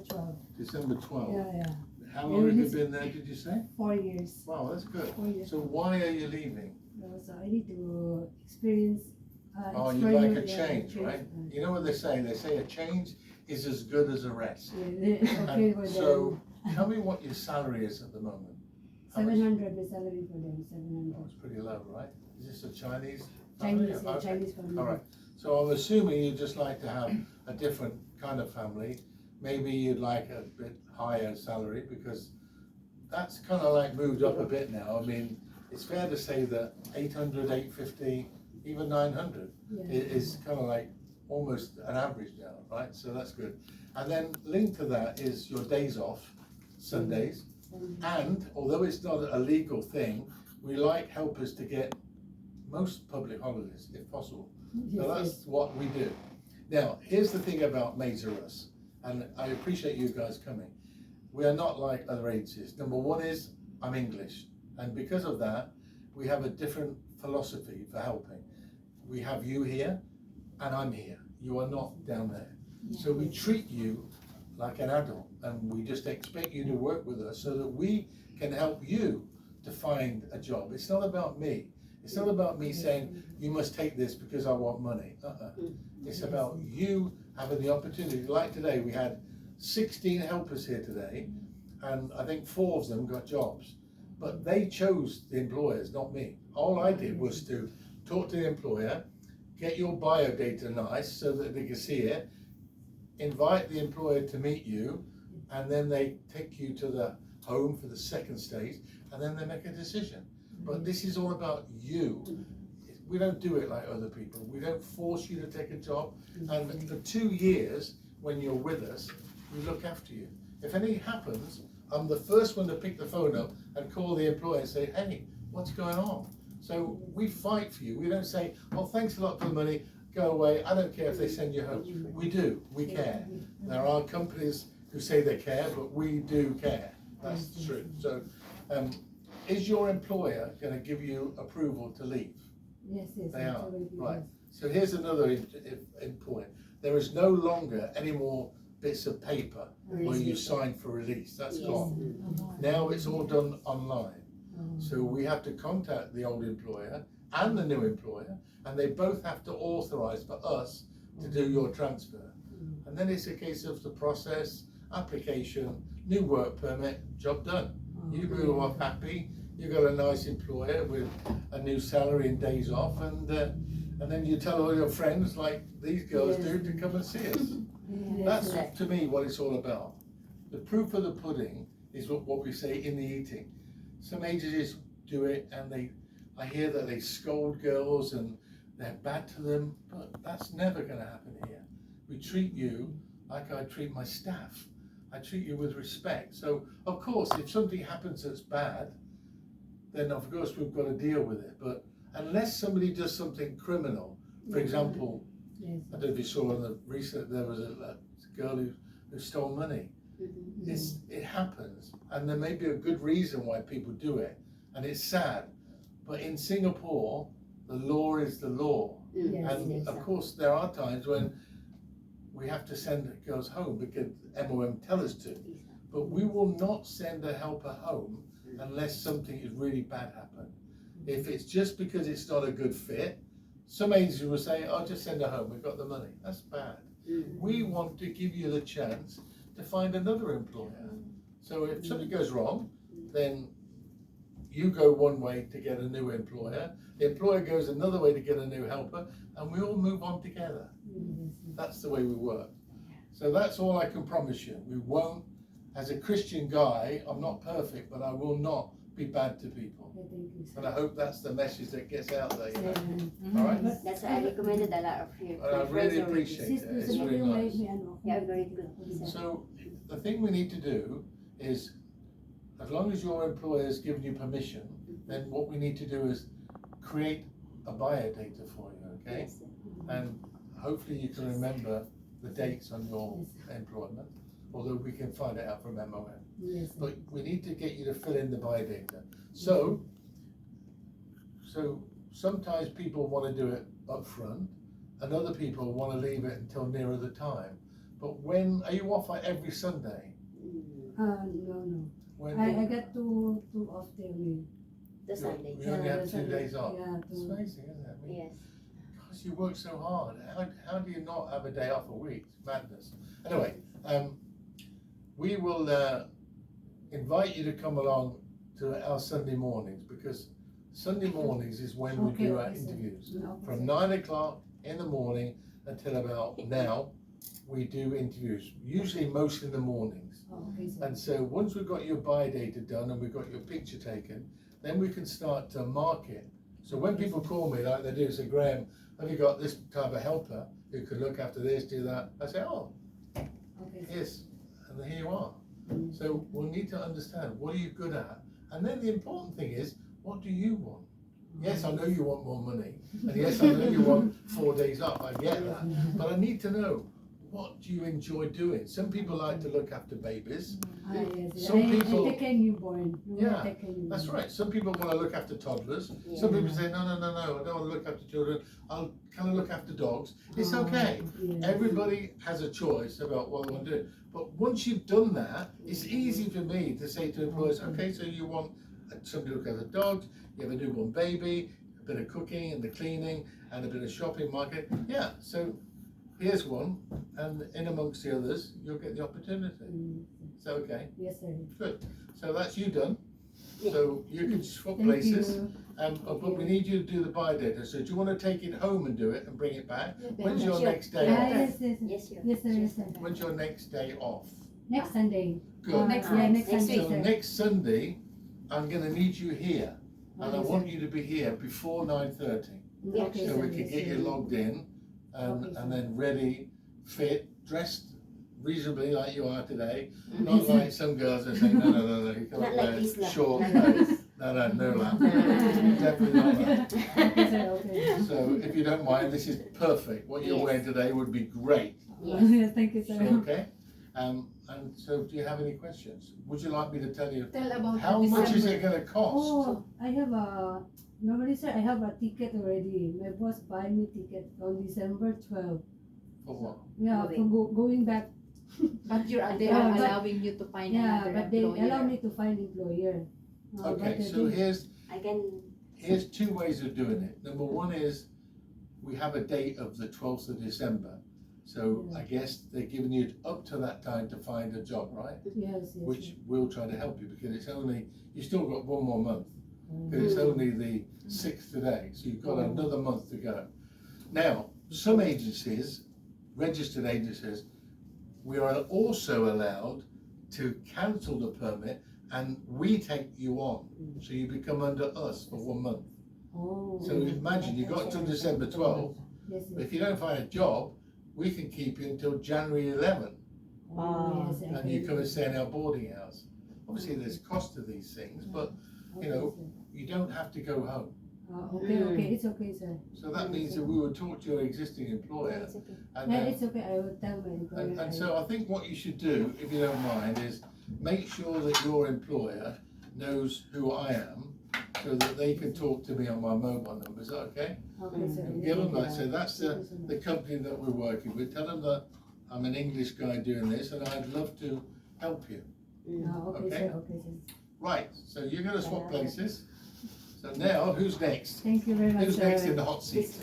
12. December 12. Yeah. How long have you been there, did you say? 4 years. Wow, that's good. 4 years. So why are you leaving? So I need to experience. Oh, you like a change, right? You know what they say? They say a change is as good as a rest. Okay, And so, tell me what your salary is at the moment. 700 the salary for them, 700. Oh, it's pretty low, right? Is this a Chinese Chinese, family? yeah, Okay. Chinese family. All right. So I'm assuming you'd just like to have a different kind of family. Maybe you'd like a bit higher salary because that's kind of like moved up a bit now. I mean, it's fair to say that 800, 850, even 900 is kind of like almost an average now, right? So that's good. And then linked to that is your days off, Sundays. And although it's not a legal thing, we like helpers to get most public holidays if possible. So that's what we do. Now, here's the thing about Maids R Us, and I appreciate you guys coming. We are not like other agencies. Number one is I'm English, and because of that, we have a different philosophy for helping. We have you here, and I'm here. You are not down there. So we treat you like an adult, and we just expect you to work with us so that we can help you to find a job. It's not about me. It's not about me saying, you must take this because I want money. It's about you having the opportunity. Like today, we had 16 helpers here today, and I think 4 of them got jobs. But they chose the employers, not me. All I did was to talk to the employer, get your bio data nice so that they can see it, invite the employer to meet you, and then they take you to the home for the second stage, and then they make a decision. But this is all about you. We don't do it like other people. We don't force you to take a job. And for 2 years, when you're with us, we look after you. If anything happens, I'm the first one to pick the phone up and call the employer and say, hey, what's going on? So we fight for you. We don't say, oh, thanks a lot for the money, go away. I don't care if they send you home. We do, we care. There are companies who say they care, but we do care. That's true. So is your employer going to give you approval to leave? Yes, They are, right. So here's another point. There is no longer any more bits of paper where you sign for release. That's gone. Now it's all done online. So we have to contact the old employer and the new employer, and they both have to authorize for us to do your transfer. And then it's a case of the process, application, new work permit, job done. You move off happy, you got a nice employer with a new salary and days off, and then you tell all your friends, like these girls do, to come and see us. That's to me what it's all about. The proof of the pudding is what we say in the eating. Some agencies do it, and I hear that they scold girls and they're bad to them, but that's never going to happen here. We treat you like I treat my staff. I treat you with respect. So, of course, if something happens that's bad, then of course we've got to deal with it. But unless somebody does something criminal, for example, I don't know if you saw in the recent, there was a girl who stole money. It happens, and there may be a good reason why people do it, and it's sad. But in Singapore, the law is the law. And of course, there are times when we have to send girls home because MOM tell us to. But we will not send a helper home unless something is really bad happened. If it's just because it's not a good fit, some agencies will say, oh, just send her home, we've got the money. That's bad. We want to give you the chance to find another employer. So if something goes wrong, then you go one way to get a new employer, the employer goes another way to get a new helper, and we all move on together. That's the way we work. So that's all I can promise you. We won't, as a Christian guy, I'm not perfect, but I will not be bad to people. And I hope that's the message that gets out there. You know? All right? That's why I recommended a lot of you. And I really appreciate it. It's really nice. Yeah, very good. So the thing we need to do is, as long as your employer has given you permission, then what we need to do is create a biodata for you, okay? And hopefully you can remember the dates on your employment, although we can find it out from MOM. But we need to get you to fill in the biodata. So sometimes people want to do it up front, and other people want to leave it until nearer the time. But when, are you off like every Sunday? No. When I got two off day only. The Sunday. you only have the 2 Sunday. days off? Yeah, It's two. amazing, isn't it? I mean, Yes. because you work so hard, how do you not have a day off a week? It's madness. Anyway, we will invite you to come along to our Sunday mornings, because Sunday mornings is when we do our sir. interviews. Okay, From sir. 9 o'clock in the morning until about now, we do interviews, usually most in the mornings. Okay, sir. And so once we've got your biodata done and we've got your picture taken, then we can start to market. So when people call me like they do, say, Graham, have you got this type of helper who can look after this, do that? I say, oh, Okay, sir. yes, and here you are. So we'll need to understand, what are you good at? And then the important thing is, what do you want? Yes, I know you want more money, and yes, I know you want 4 days off, I get that. But I need to know, what do you enjoy doing? Some people like to look after babies. Yes. Some I people- take care newborn. Yeah, I take care newborn. That's right. Some people want to look after toddlers. Yeah. Some people say, no, I don't want to look after children. I'll kind of look after dogs. It's okay. Yeah. Everybody has a choice about what they want to do. But once you've done that, it's easy for me to say to employers, okay, so you want somebody to look after dogs, you have a newborn baby, a bit of cooking and the cleaning and a bit of shopping market. Yeah, so here's one, and in amongst the others, you'll get the opportunity. Is that okay? Yes, sir. Good. So that's you done. Yeah. So you can swap Thank places. you. But we need you to do the biodata. So do you want to take it home and do it and bring it back? When's your Sure. next day Yeah, off? yes, yes. Yes, sure. Yes, sir. Yes, sir. When's your next day off? Next Sunday. Good. Next Next Sunday, So sir. next Sunday, I'm going to need you here. And I Okay, want sir. you to be here before 9:30. Yeah. Okay, So sir, we can yes, get you sir. logged in and, Okay, sir. and then ready, fit, dressed reasonably like you are today. Mm-hmm. Not like some girls are saying, no, you can't Not like wear this, no. short. Not like this. No, that. Definitely not that. Okay, sir. Okay. So if you don't mind, this is perfect. What you're Yes. wearing today would be great. Yes, thank you, So, sir. okay? And so do you have any questions? Would you like me to tell you, Tell about how the much is December. it gonna cost? Oh, I have normally, sir, I have a ticket already. My boss buy me ticket on December 12. For what? Yeah, Going. for going back. But they Yeah, are but- allowing you to find Yeah, another but they employer. allow me to find employer. Okay, but so they- I can. here's two ways of doing it. Number one is, we have a date of the 12th of December. So Yeah. I guess they're giving you up to that time to find a job, right? Yes, yes. Which will try to help you, because it's only, you still got one more month. yes. Because it's Mm. only the 6th today, so you've got Mm. another month to go. Now, some agencies, registered agencies, we are also allowed to cancel the permit and we take you on. So you become under us for 1 month. Oh. So imagine you got till December 12th, Yes, but yes. if you don't find a job, we can keep you until January 11th. Oh, yes, And okay. you come and stay in our boarding house. Obviously, there's cost to these things, but Okay, you know, sir. you don't have to go home. Okay, okay, it's okay, sir. So that means that we will talk to your existing employer. It's okay. And, Yeah, then, it's okay, I will tell my employer. and so I think what you should do, if you don't mind, is make sure that your employer knows who I am, so that they can talk to me on my mobile number. Is that okay? Okay, sir. And give them that. So that's Thank you so much. the company that we're working with. Tell them that I'm an English guy doing this, and I'd love to help you. Okay, Okay. sir, okay, sir. Right. So you're going to swap places. So now, who's next? Thank you very much, Who's sir. next in the hot seat?